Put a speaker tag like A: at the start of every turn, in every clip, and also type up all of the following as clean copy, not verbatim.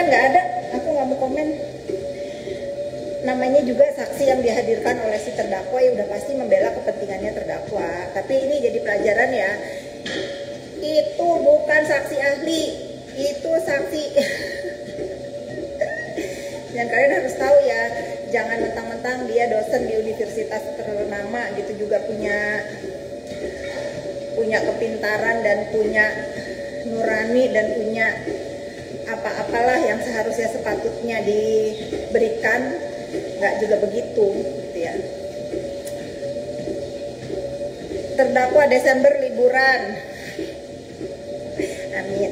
A: nggak ada, aku nggak mau komen. Namanya juga saksi yang dihadirkan oleh si terdakwa, ya udah pasti membela kepentingannya terdakwa. Tapi ini jadi pelajaran ya, itu bukan saksi ahli, itu saksi. Dan kalian harus tahu ya, jangan mentang-mentang dia dosen di universitas ternama gitu juga punya kepintaran dan punya nurani dan punya apa-apalah yang seharusnya sepatutnya diberikan. Nggak juga begitu gitu ya. Terdakwa Desember liburan, amin.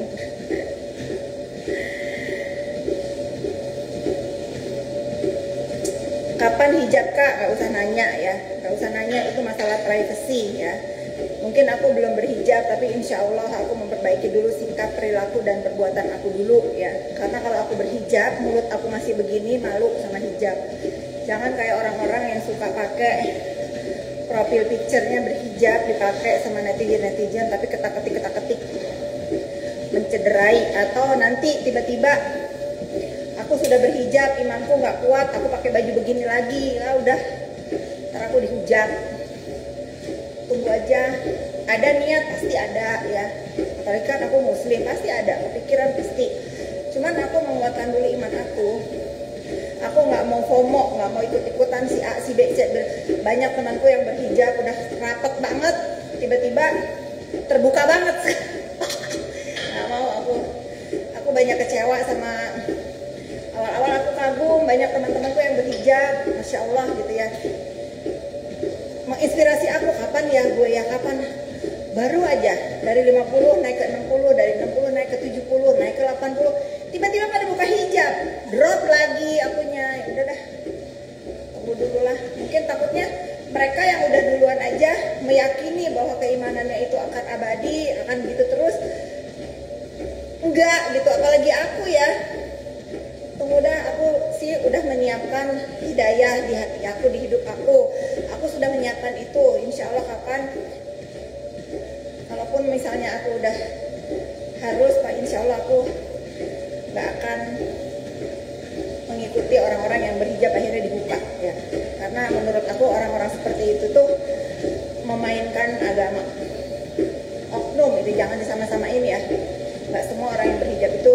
A: Kapan hijab kak? Nggak usah nanya ya, nggak usah nanya, itu masalah privacy ya. Mungkin aku belum berhijab, tapi insya Allah aku memperbaiki dulu sikap, perilaku, dan perbuatan aku dulu ya. Karena kalau aku berhijab, mulut aku masih begini, malu sama hijab. Jangan kayak orang-orang yang suka pakai profil picture-nya berhijab, dipakai sama netizen-netizen, tapi ketak-ketik mencederai. Atau nanti tiba-tiba aku sudah berhijab, imanku nggak kuat, aku pakai baju begini lagi, udah, ntar aku dihujat. Tunggu aja, ada niat pasti ada ya, apalagi kan aku muslim, pasti ada kepikiran pasti. Cuman aku menguatkan dulu iman aku nggak mau FOMO, nggak mau ikut-ikutan si A, si B, C. Banyak temanku yang berhijab udah rapet banget, tiba-tiba terbuka banget. Nggak mau aku banyak kecewa sama, awal-awal aku kagum banyak teman-temanku yang berhijab, masya Allah gitu ya, menginspirasi aku. Kapan ya gue ya, kapan? Baru aja dari 50 naik ke 60, dari 60 naik ke 70, naik ke 80, tiba-tiba pada buka hijab, drop lagi akunya. Ya udah dah, tunggu dulu lah. Mungkin takutnya mereka yang udah duluan aja meyakini bahwa keimanannya itu akan abadi, akan gitu terus. Enggak gitu, apalagi aku ya. Tunggu dah, aku sih udah menyiapkan hidayah di hati aku, di hidup aku. Aku sudah menyiapkan itu, insya Allah kapan. Kalaupun misalnya aku udah harus, Pak, insya Allah aku gak akan mengikuti orang-orang yang berhijab akhirnya dibuka ya. Karena menurut aku orang-orang seperti itu tuh memainkan agama. Oknum itu jangan disama-samain ya. Gak semua orang yang berhijab itu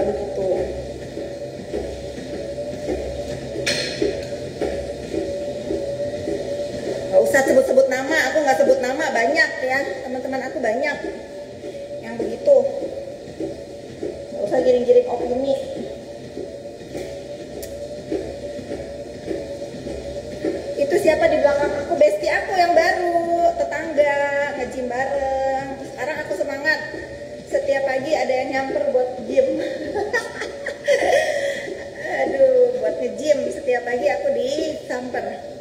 A: begitu. Gak usah sebut-sebut nama, aku gak sebut nama, banyak ya, teman-teman aku banyak yang begitu. Gak usah giring-giring opini. Itu siapa di belakang aku? Besti aku yang baru, tetangga, nge-gym bareng. Sekarang aku semangat, setiap pagi ada yang nyamper buat gym. Aduh, buat nge-gym setiap pagi aku disamper.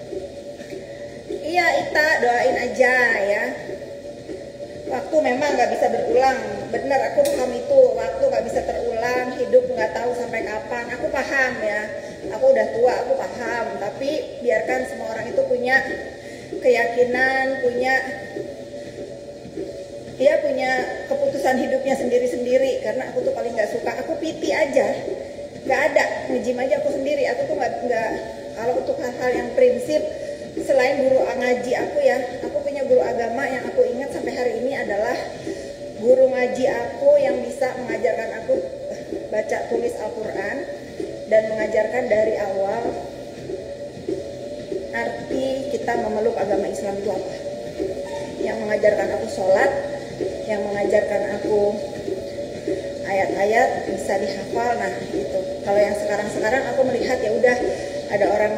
A: Iya Ita, doain aja ya. Waktu memang nggak bisa berulang, benar aku paham itu. Waktu nggak bisa terulang, hidup nggak tahu sampai kapan. Aku paham ya, aku udah tua, aku paham. Tapi biarkan semua orang itu punya keyakinan, punya keputusan hidupnya sendiri-sendiri. Karena aku tuh paling nggak suka, aku piti aja, nggak ada nge-gym aja aku sendiri. Aku tuh nggak kalau untuk hal-hal yang prinsip. Selain guru ngaji aku ya, aku punya guru agama yang aku ingat sampai hari ini adalah guru ngaji aku yang bisa mengajarkan aku baca tulis Al-Quran dan mengajarkan dari awal arti kita memeluk agama Islam itu apa. Yang mengajarkan aku sholat, yang mengajarkan aku ayat-ayat bisa dihafal. Nah itu. Kalau yang sekarang aku melihat ya udah ada orang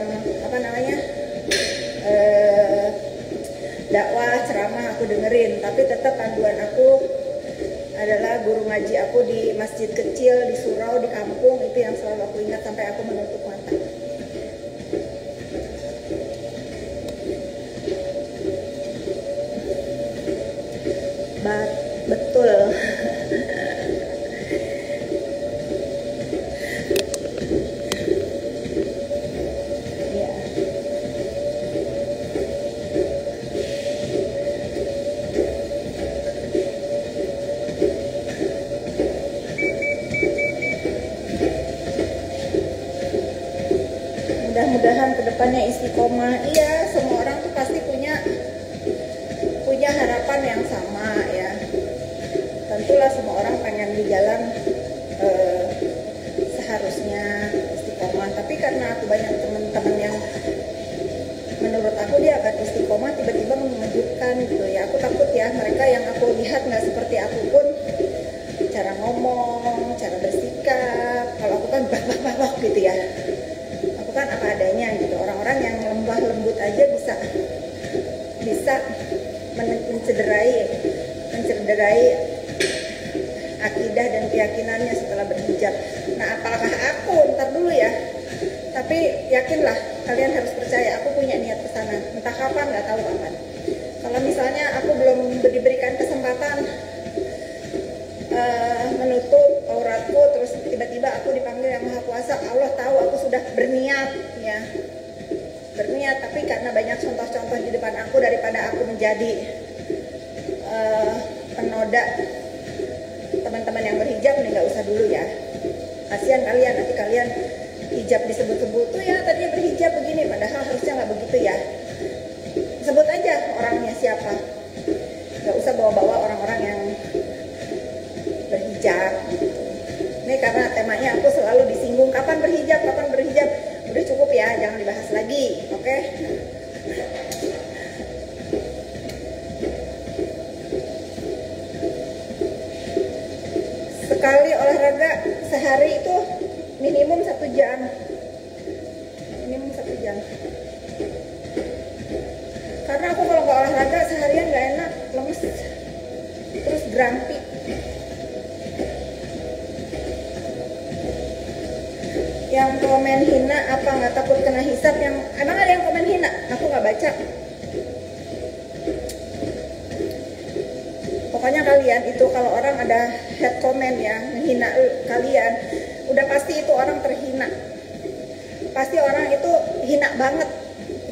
A: dakwah, ceramah aku dengerin, tapi tetap panduan aku adalah guru ngaji aku di masjid kecil, di surau, di kampung. Itu yang selalu aku ingat sampai aku menutup mata. Betul. mudah-mudahan kedepannya istiqomah. Iya, semua orang tuh pasti punya harapan yang sama ya. Tentulah semua orang pengen di jalan seharusnya istiqomah. Tapi karena aku banyak teman-teman yang menurut aku dia akan istiqomah tiba-tiba mengejutkan gitu ya. Aku takut ya mereka yang aku lihat nggak seperti aku pun, cara ngomong, cara bersikap. Kalau aku kan bah gitu ya. Aku kan apa adanya gitu. Orang-orang yang lembah lembut aja bisa mencederai akidah dan keyakinannya setelah berhijab. Nah, apakah aku ntar dulu ya? Tapi yakinlah, kalian harus percaya aku punya niat ke sana. Entah kapan, nggak tahu kapan. Kalau misalnya aku belum diberikan kesempatan menutup auratku, terus tiba-tiba aku dipanggil yang Maha Kuasa, Allah tahu aku sudah berniat ya. Berniat, tapi karena banyak contoh-contoh di depan aku, daripada aku menjadi penoda teman-teman yang berhijab, nih nggak usah dulu ya. Kasihan kalian, nanti kalian hijab disebut-sebut tuh ya tadinya berhijab begini, padahal harusnya nggak begitu ya. Sebut aja orangnya siapa, nggak usah bawa-bawa orang-orang yang berhijab gitu. Ini karena temanya aku selalu disinggung kapan berhijab, udah cukup ya, jangan dibahas lagi, oke? Sekali olahraga sehari itu minimum 1 jam. Karena aku kalau nggak olahraga seharian nggak enak, lemes, terus grumpy. Yang komen hina apa nggak takut kena hisap? Yang emang ada yang komen hina? Aku nggak baca. Pokoknya kalian itu kalau orang ada head comment ya menghina kalian, udah pasti itu orang terhina. Pasti orang itu hina banget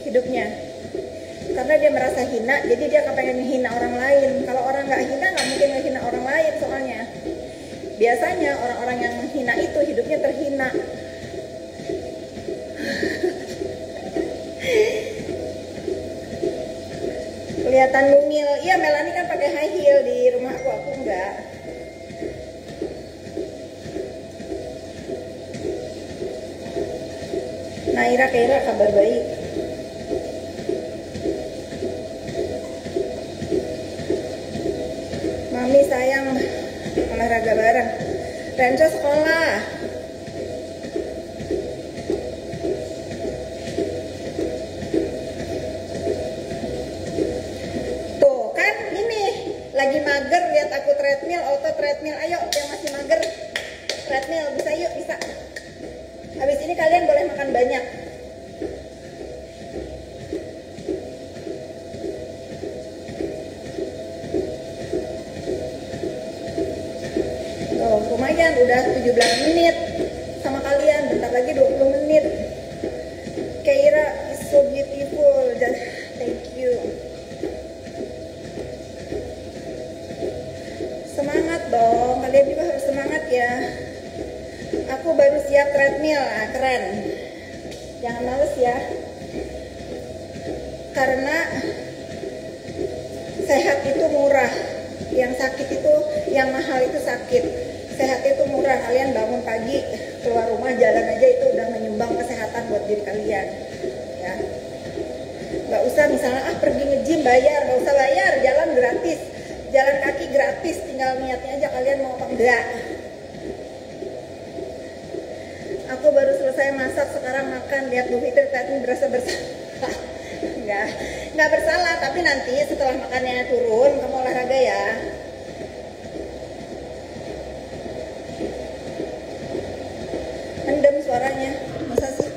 A: hidupnya. Karena dia merasa hina, jadi dia kepengen menghina orang lain. Kalau orang nggak hina, nggak mungkin menghina orang lain soalnya. Biasanya orang-orang yang menghina itu hidupnya terhina. Kelihatan mungil. Iya, Melanie kan pakai high heel di rumah aku enggak. Naira Keira kabar baik. Mami sayang olahraga bareng. Renzo sekolah. Tuh kan ini lagi mager lihat aku treadmill, auto treadmill. Ayo yang masih mager treadmill, bisa yuk, bisa. Habis ini kalian boleh makan banyak. Oh, lumayan udah 17 menit sama kalian, bentar lagi 20 menit. Keira is so beautiful, dan thank you. Semangat dong, kalian juga harus semangat ya. Aku baru siap treadmill, nah, keren. Jangan males ya. Karena sehat itu murah. Yang sakit itu, yang mahal itu sakit. Sehat itu murah. Kalian bangun pagi, keluar rumah, jalan aja itu udah menyumbang kesehatan buat diri kalian. Ya. Gak usah misalnya pergi nge-gym bayar, gak usah bayar, jalan gratis. Jalan kaki gratis, tinggal niatnya aja kalian mau apa enggak. Aku baru selesai masak, sekarang makan. Lihat Bu Fitri tadi berasa bersalah. Nggak bersalah, tapi nanti setelah makannya turun, kamu olahraga ya. Mendem suaranya, masa sih?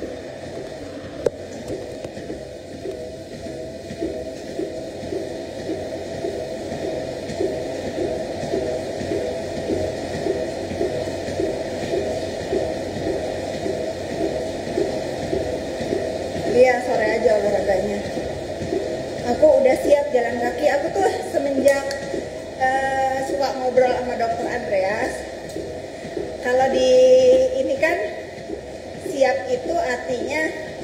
A: Iya, sore aja olahraganya. Aku udah siap jalan kaki. Aku tuh semenjak suka ngobrol sama dokter Andreas. Kalau di ini kan siap itu artinya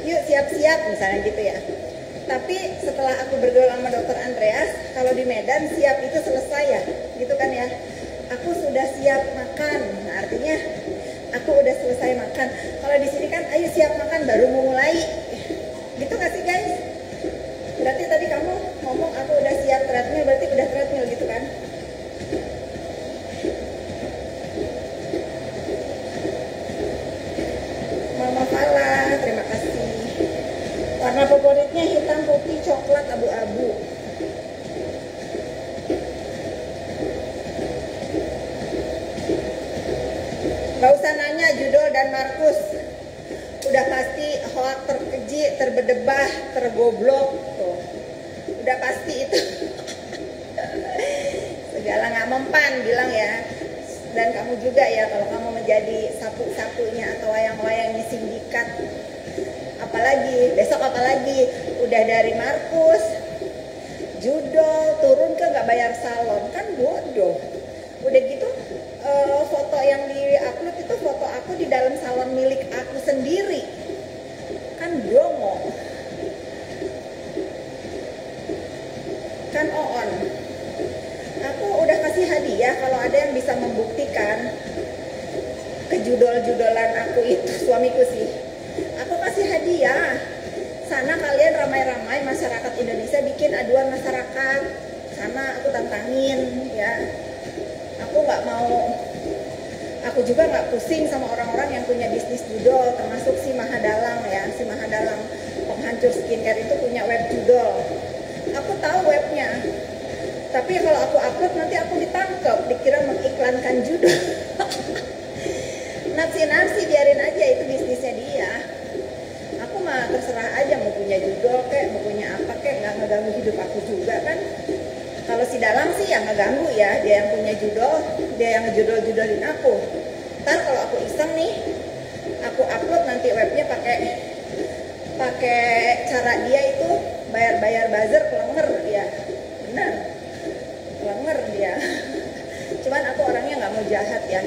A: yuk siap-siap misalnya gitu ya. Tapi setelah aku bergaul sama dokter Andreas, kalau di Medan siap itu selesai ya, gitu kan ya. Aku sudah siap makan, nah artinya aku udah selesai makan. Kalau di sini kan, ayo siap makan baru mau mulai, gitu nggak sih guys? Berarti tadi kamu ngomong aku udah siap treadmill, berarti udah treadmill gitu kan? Mama Fala, terima kasih. Warna favoritnya hitam, putih, coklat, abu-abu. Gak usah nanya judul dan Markus. Udah pasti hoak, terkeji, terbedebah, tergoblok. Tuh. Udah pasti itu. Segala nggak mempan bilang ya. Dan kamu juga ya, kalau kamu menjadi sapu-sapunya atau wayang-wayangnya sindikat. Apalagi, besok apalagi. Udah dari Markus, judul, turun ke nggak bayar salon. Kan bodoh. Udah gitu, foto yang di-upload itu foto aku di dalam salon milik aku sendiri. Kan dongo. Kan on. Aku udah kasih hadiah kalau ada yang bisa membuktikan kejudol-judolan aku itu, suamiku sih. Aku kasih hadiah. Sana kalian ramai-ramai masyarakat Indonesia bikin aduan masyarakat. Sana aku tantangin ya. Aku nggak mau, aku juga nggak pusing sama orang-orang yang punya bisnis judol, termasuk si Mahadalang ya, si Mahadalang penghancur skincare itu punya web judol. Aku tahu webnya, tapi kalau aku upload nanti aku ditangkap, dikira mengiklankan judol. Nafsi biarin aja, itu bisnisnya dia. Aku mah terserah aja mau punya judol kayak, mau punya apa kayak, nggak ngeganggu hidup aku juga kan. Kalau si Dalang sih yang ngeganggu ya, dia yang punya judol, dia yang ngejudol-judolin aku. Ntar kalau aku iseng nih, aku upload nanti webnya pakai cara dia itu bayar buzzer, kelenger dia, bener, kelenger dia. Cuman aku orangnya nggak mau jahat ya,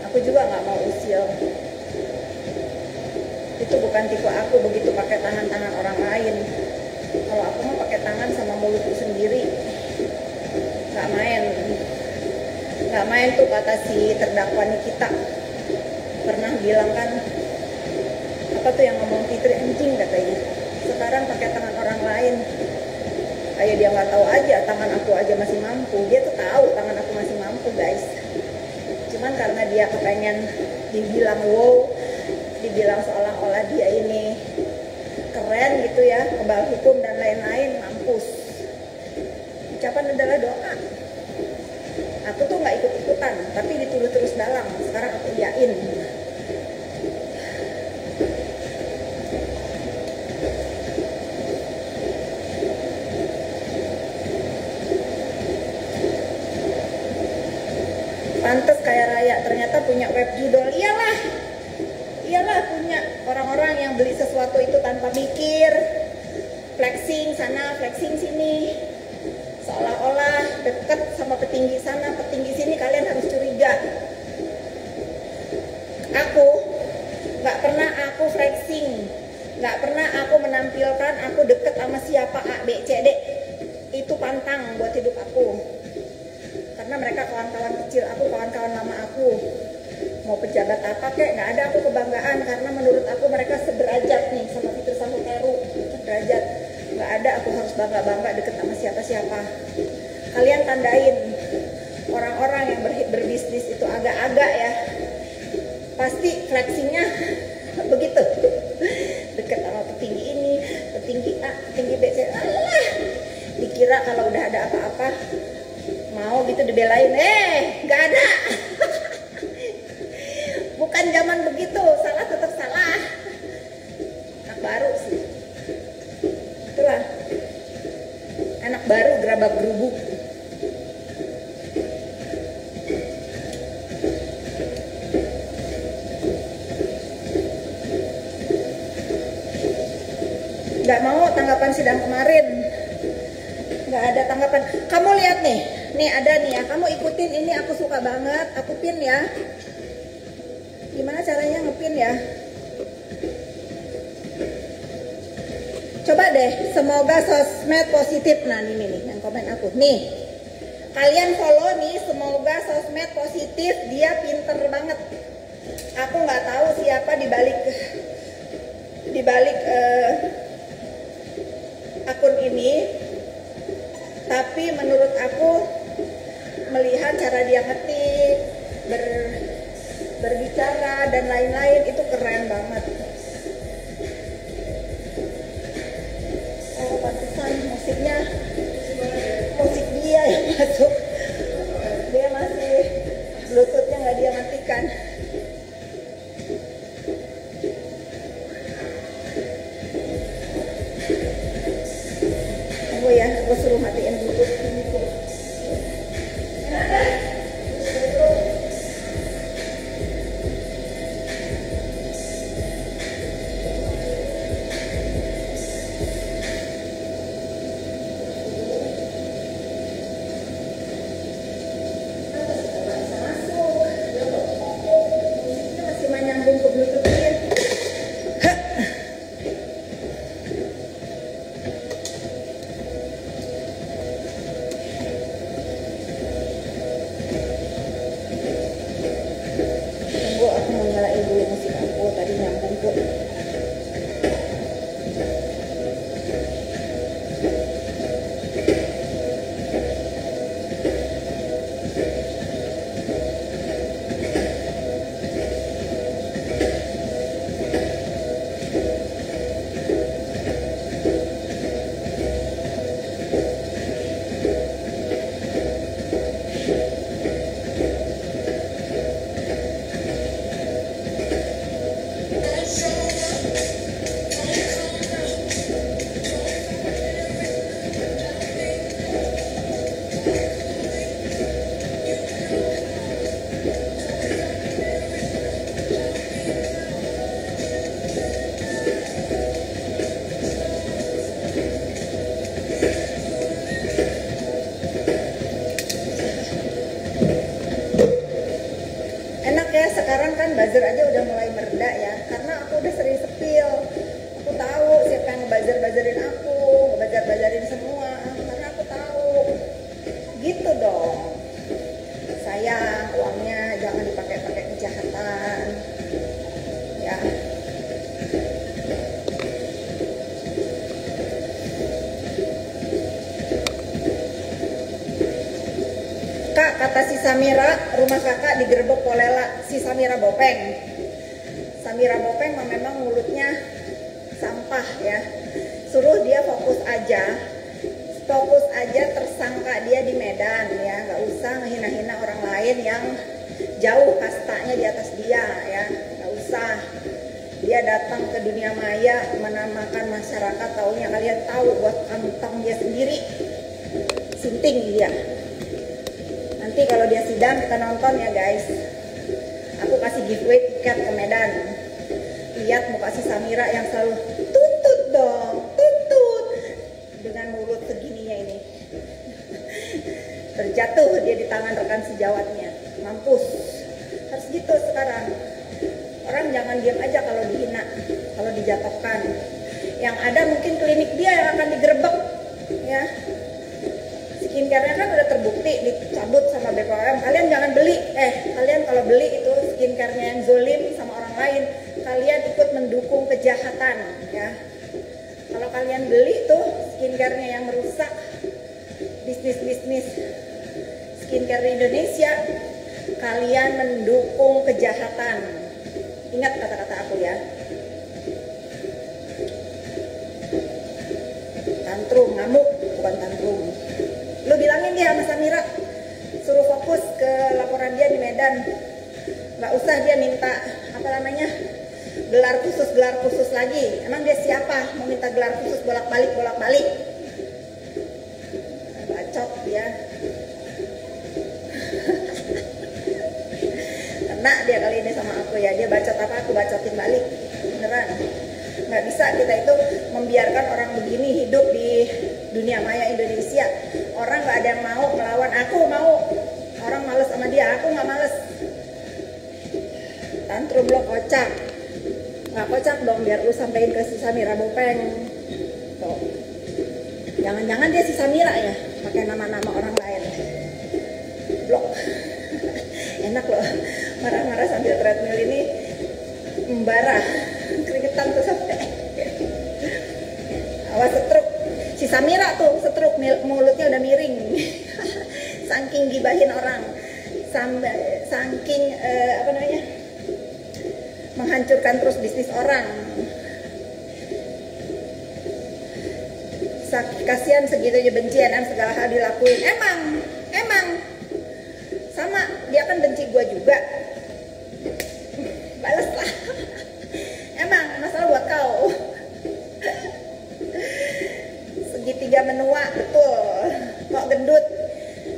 A: aku juga nggak mau usil. Itu bukan tipe aku begitu pakai tangan-tangan orang lain. Kalau aku mau pakai tangan sama mulutku sendiri. Nggak main tuh kata si terdakwa Nikita pernah bilang kan, apa tuh yang ngomong Fitri, anjing katanya, sekarang pakai tangan orang lain. Kayak dia nggak tahu aja tangan aku aja masih mampu. Dia tuh tahu tangan aku masih mampu guys, cuman karena dia kepengen dibilang wow, dibilang seolah-olah dia ini keren gitu ya, kebal hukum dan lain-lain, mampus. Ucapan adalah doa. Aku tuh nggak ikut-ikutan, tapi dituduh terus dalam. Sekarang aku iyain. Pantes kaya raya, ternyata punya web judol. Iyalah punya. Orang-orang yang beli sesuatu itu tanpa mikir, flexing sana, flexing sini, seolah-olah deket sama petinggi sana, petinggi sini, kalian harus curiga. Aku nggak pernah aku flexing, nggak pernah aku menampilkan aku deket sama siapa A, B, C, D. Itu pantang buat hidup aku, karena mereka kawan-kawan kecil aku, kawan-kawan lama aku. Mau pejabat apa kek, nggak ada aku kebanggaan, karena menurut aku mereka sederajat nih sama Fitri Sambuteru, sederajat. Nggak ada aku harus bangga-bangga deket sama siapa-siapa. Kalian tandain orang-orang yang berbisnis itu agak-agak ya, pasti flexingnya begitu, deket sama petinggi ini, petinggi A, petinggi B, C. Alah, dikira kalau udah ada apa-apa mau gitu dibelain, nggak ada. Bukan zaman begitu, salah tetap salah. Anak baru sih, itulah anak baru gerabak gerubuk. Nggak mau tanggapan sidang kemarin, nggak ada tanggapan. Kamu lihat nih ada nih ya, kamu ikutin ini, aku suka banget, aku pin ya. Gimana caranya ngepin ya? deh, semoga sosmed positif. Nah ini nih yang komen aku nih, kalian follow nih, semoga sosmed positif. Dia pinter banget. Aku nggak tahu siapa dibalik akun ini, tapi menurut aku melihat cara dia ngetik, berbicara dan lain-lain itu keren banget. Oh pantesan musiknya, musik dia yang masuk. Dia masih bluetoothnya nggak dia matikan. Tunggu ya, aku suruh matiin bluetooth ini tuh. Sekarang kan buzzer aja udah mulai mereda ya, karena aku udah sering spill. Aku tahu siapa yang ngebuzzer-buzzerin aku, ngebuzzer-buzzerin semua, karena aku tahu. Gitu dong. Sayang, uangnya jangan dipakai-pakai kejahatan. Ya. Kak, kata si Samira, rumah kakak digerebek polela. Si Samira Bopeng. Samira Bopeng memang mulutnya sampah ya. Suruh dia fokus aja tersangka dia di Medan ya. Gak usah ngehina-hina orang lain yang jauh kastanya di atas dia ya. Gak usah. Dia datang ke dunia maya menamakan masyarakat, taunya kalian tahu buat kantong dia sendiri. Sinting dia. Nanti kalau dia sidang kita nonton ya guys. Aku kasih giveaway tiket ke Medan. Lihat muka si Samira yang selalu tuntut dong, tuntut. Dengan mulut segininya ini. Terjatuh dia di tangan rekan sejawatnya. Mampus. Harus gitu sekarang. Orang jangan diam aja kalau dihina, kalau dijatuhkan. Yang ada mungkin klinik dia yang akan digerebek ya. Skincare-nya kan udah terbukti dicabut sama BPOM. Kalian jangan beli. Kalian kalau beli itu skincare-nya yang zolim sama orang lain, kalian ikut mendukung kejahatan ya. Kalau kalian beli tuh skincare-nya yang merusak bisnis-bisnis skincare di Indonesia, kalian mendukung kejahatan. Ingat kata-kata aku ya. Tantrum, ngamuk, bukan tantrum. Lu bilangin dia sama Samira, suruh fokus ke laporan dia di Medan. Gak usah dia minta gelar khusus lagi. Emang dia siapa mau minta gelar khusus bolak-balik? Bacot dia. Kena dia kali ini sama aku ya. Dia bacot apa aku bacotin balik. Beneran. Nggak bisa kita itu membiarkan orang begini hidup di dunia maya Indonesia. Orang nggak ada yang mau melawan, aku mau. Orang males sama dia, aku nggak males. Tantrum lo kocak. Nggak kocak dong, biar lu sampein ke si Samira Bopeng. Tuh. Jangan-jangan dia si Samira ya, pakai nama-nama orang lain. Blok. Enak loh, marah-marah sambil treadmill ini membara, keringetan tuh sampai. Awas setruk. Si Samira tuh setruk, mulutnya udah miring. Saking gibahin orang, saking apa namanya, menghancurkan terus bisnis orang. Kasihan segitunya bencian dan segala hal dilakuin. Emang sama, dia kan benci gue juga. Balas lah. Emang masalah buat kau. Segitiga menua, betul. Kok gendut?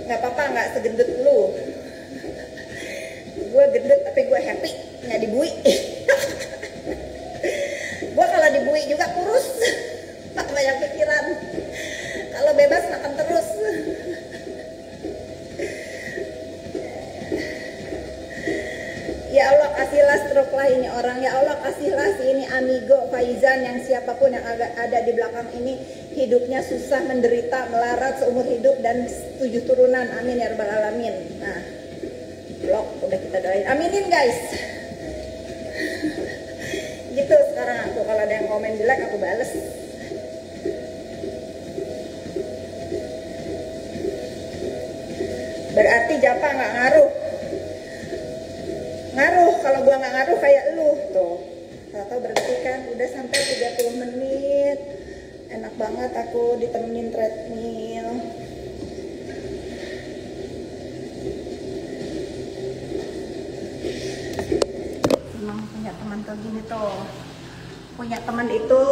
A: Nggak apa-apa, nggak segendut lu. Gue gendut tapi gue happy, nggak dibui. Gue kalau dibui juga kurus. Tak banyak pikiran. Kalau bebas makan terus. Ya Allah, kasihlah stroke lah ini orang. Ya Allah, kasihlah si ini amigo Faizan, yang siapapun yang ada di belakang ini hidupnya susah, menderita, melarat seumur hidup dan 7 turunan. Amin ya rabbal alamin. Nah, blok udah kita doain. Aminin guys. Gitu sekarang aku, kalau ada yang komen jelek aku bales. Berarti Japa nggak ngaruh. Ngaruh, kalau gua nggak ngaruh kayak lu tuh. Tahu berhenti kan, udah sampai 30 menit. Enak banget aku ditemenin treadmill. Emang punya teman kayak gini tuh. Punya teman itu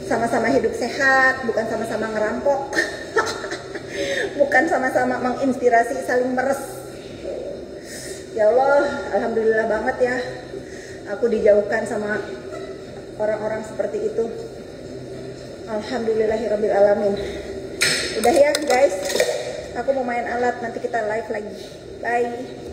A: sama-sama hidup sehat, bukan sama-sama ngerampok. Bukan sama-sama menginspirasi, saling meres. Ya Allah, alhamdulillah banget ya, aku dijauhkan sama orang-orang seperti itu. Alhamdulillahirabbil alamin. Udah ya guys, aku mau main alat, nanti kita live lagi. Bye.